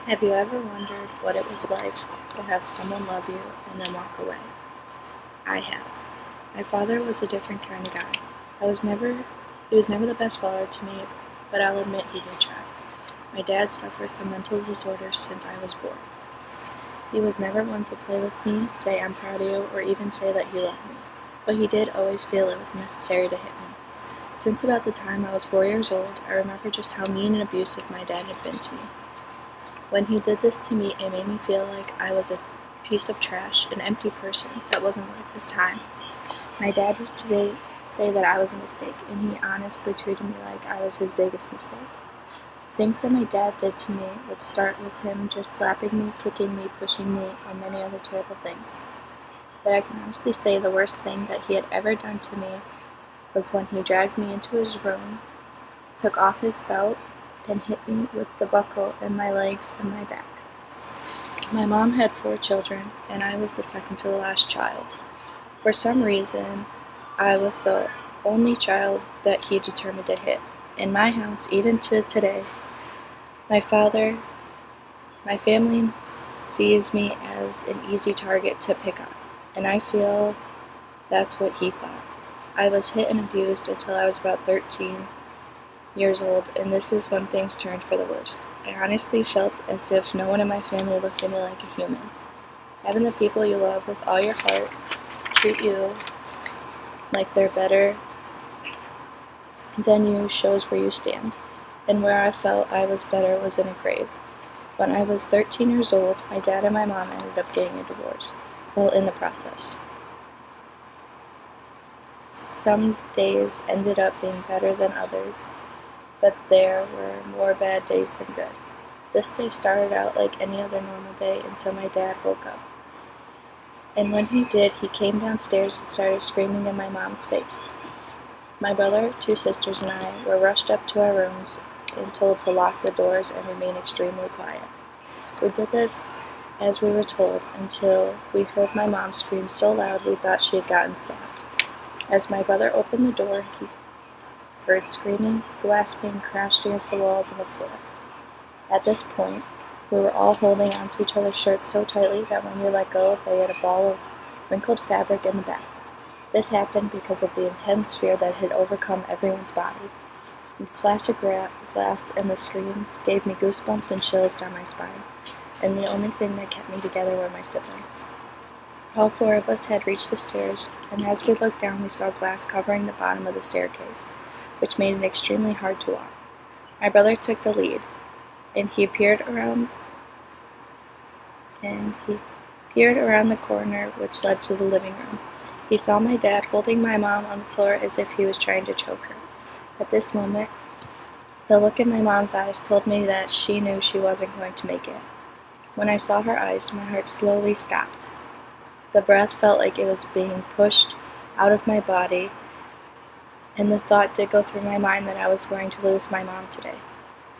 Have you ever wondered what it was like to have someone love you and then walk away? I have. My father was a different kind of guy. He was never the best father to me, but I'll admit he did try. My dad suffered from mental disorders since I was born. He was never one to play with me, say I'm proud of you, or even say that he loved me. But he did always feel it was necessary to hit me. Since about the time I was 4 years old, I remember just how mean and abusive my dad had been to me. When he did this to me, it made me feel like I was a piece of trash, an empty person that wasn't worth his time. My dad used to say that I was a mistake, and he honestly treated me like I was his biggest mistake. Things that my dad did to me would start with him just slapping me, kicking me, pushing me, and many other terrible things. But I can honestly say the worst thing that he had ever done to me was when he dragged me into his room, took off his belt, and hit me with the buckle in my legs and my back. My mom had 4 children, and I was the second to the last child. For some reason, I was the only child that he determined to hit. In my house, even to today, my family sees me as an easy target to pick on, and I feel that's what he thought. I was hit and abused until I was about 13 years old, and this is when things turned for the worst. I honestly felt as if no one in my family looked at me like a human. Having the people you love with all your heart treat you like they're better than you shows where you stand. And where I felt I was better was in a grave. When I was 13 years old, my dad and my mom ended up getting a divorce. Well, in the process. Some days ended up being better than others, but there were more bad days than good. This day started out like any other normal day until my dad woke up. And when he did, he came downstairs and started screaming in my mom's face. My brother, 2 sisters, and I were rushed up to our rooms and told to lock the doors and remain extremely quiet. We did this as we were told until we heard my mom scream so loud we thought she had gotten stabbed. As my brother opened the door, he heard screaming, glass being crashed against the walls and the floor. At this point, we were all holding onto each other's shirts so tightly that when we let go, they had a ball of wrinkled fabric in the back. This happened because of the intense fear that had overcome everyone's body. The clash of glass and the screams gave me goosebumps and chills down my spine, and the only thing that kept me together were my siblings. All 4 of us had reached the stairs, and as we looked down, we saw glass covering the bottom of the staircase, which made it extremely hard to walk. My brother took the lead, and he peered around the corner which led to the living room. He saw my dad holding my mom on the floor as if he was trying to choke her. At this moment, the look in my mom's eyes told me that she knew she wasn't going to make it. When I saw her eyes, my heart slowly stopped. The breath felt like it was being pushed out of my body, and the thought did go through my mind that I was going to lose my mom today.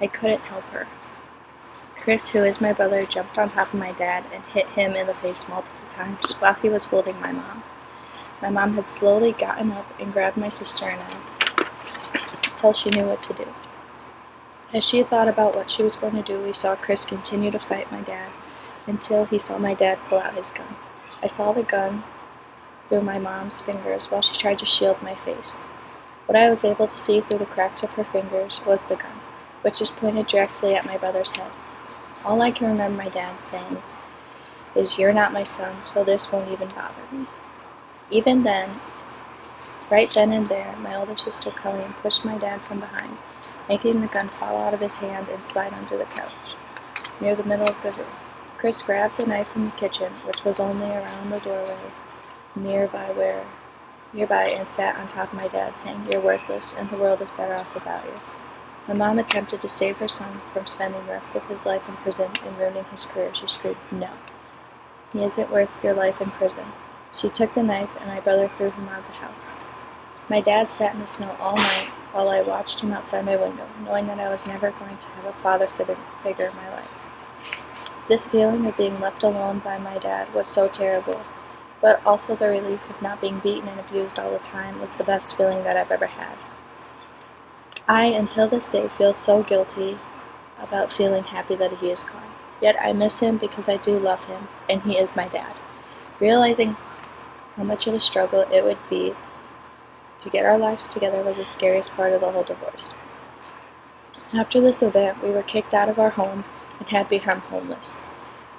I couldn't help her. Chris, who is my brother, jumped on top of my dad and hit him in the face multiple times while he was holding my mom. My mom had slowly gotten up and grabbed my sister and I until she knew what to do. As she thought about what she was going to do, we saw Chris continue to fight my dad until he saw my dad pull out his gun. I saw the gun through my mom's fingers while she tried to shield my face. What I was able to see through the cracks of her fingers was the gun, which is pointed directly at my brother's head. All I can remember my dad saying is, "You're not my son, so this won't even bother me." Even then, right then and there, my older sister Colleen pushed my dad from behind, making the gun fall out of his hand and slide under the couch, near the middle of the room. Chris grabbed a knife from the kitchen, which was only around the doorway nearby, and sat on top of my dad, saying, "You're worthless, and the world is better off without you." My mom attempted to save her son from spending the rest of his life in prison and ruining his career. She screamed, "No, he isn't worth your life in prison." She took the knife, and my brother threw him out of the house. My dad sat in the snow all night while I watched him outside my window, knowing that I was never going to have a father figure in my life. This feeling of being left alone by my dad was so terrible, but also the relief of not being beaten and abused all the time was the best feeling that I've ever had. I, until this day, feel so guilty about feeling happy that he is gone. Yet I miss him because I do love him, and he is my dad. Realizing how much of a struggle it would be to get our lives together was the scariest part of the whole divorce. After this event, we were kicked out of our home and had become homeless.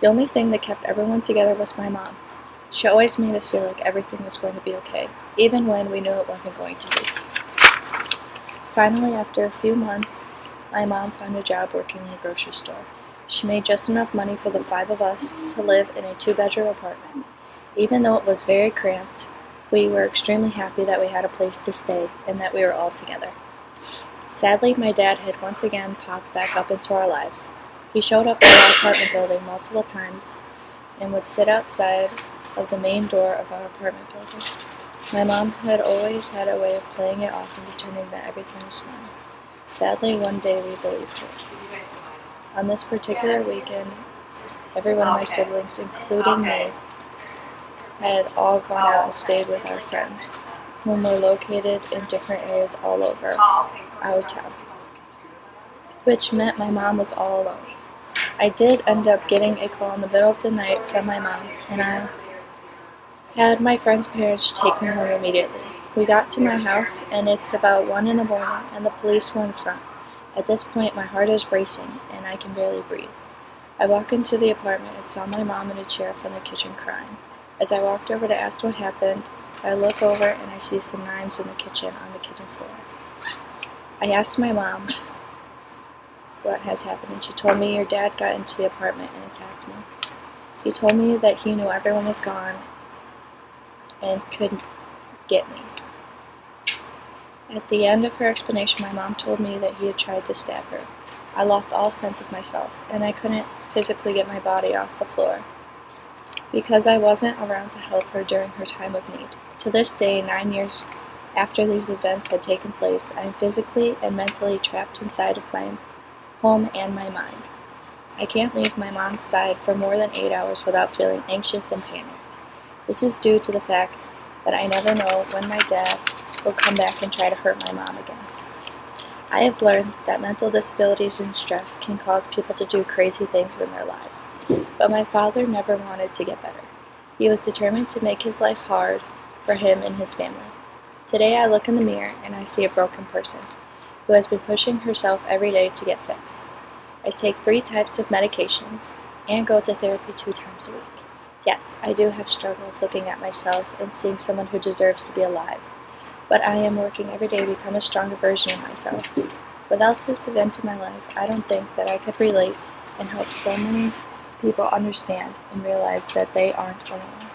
The only thing that kept everyone together was my mom. She always made us feel like everything was going to be okay, even when we knew it wasn't going to be. Finally, after a few months, my mom found a job working in a grocery store. She made just enough money for the 5 of us to live in a 2-bedroom apartment. Even though it was very cramped, we were extremely happy that we had a place to stay and that we were all together. Sadly, my dad had once again popped back up into our lives. He showed up at our apartment building multiple times and would sit outside of the main door of our apartment building. My mom had always had a way of playing it off and pretending that everything was fine. Sadly, one day we believed her. On this particular weekend, every one of my siblings, including me, had all gone out and stayed with our friends, whom were located in different areas all over our town, which meant my mom was all alone. I did end up getting a call in the middle of the night from my mom, and I had my friend's parents take me home immediately. We got to my house, and it's about 1 in the morning, and the police were in front. At this point, my heart is racing, and I can barely breathe. I walk into the apartment and saw my mom in a chair from the kitchen crying. As I walked over to ask what happened, I look over and I see some knives in the kitchen on the kitchen floor. I asked my mom what has happened, and she told me your dad got into the apartment and attacked me. He told me that he knew everyone was gone and couldn't get me. At the end of her explanation, my mom told me that he had tried to stab her. I lost all sense of myself, and I couldn't physically get my body off the floor because I wasn't around to help her during her time of need. To this day, 9 years after these events had taken place, I am physically and mentally trapped inside of my home and my mind. I can't leave my mom's side for more than 8 hours without feeling anxious and panicked. This is due to the fact that I never know when my dad will come back and try to hurt my mom again. I have learned that mental disabilities and stress can cause people to do crazy things in their lives, but my father never wanted to get better. He was determined to make his life hard for him and his family. Today I look in the mirror and I see a broken person who has been pushing herself every day to get fixed. I take 3 types of medications and go to therapy 2 times a week. Yes, I do have struggles looking at myself and seeing someone who deserves to be alive, but I am working every day to become a stronger version of myself. Without this event in my life, I don't think that I could relate and help so many people understand and realize that they aren't alone.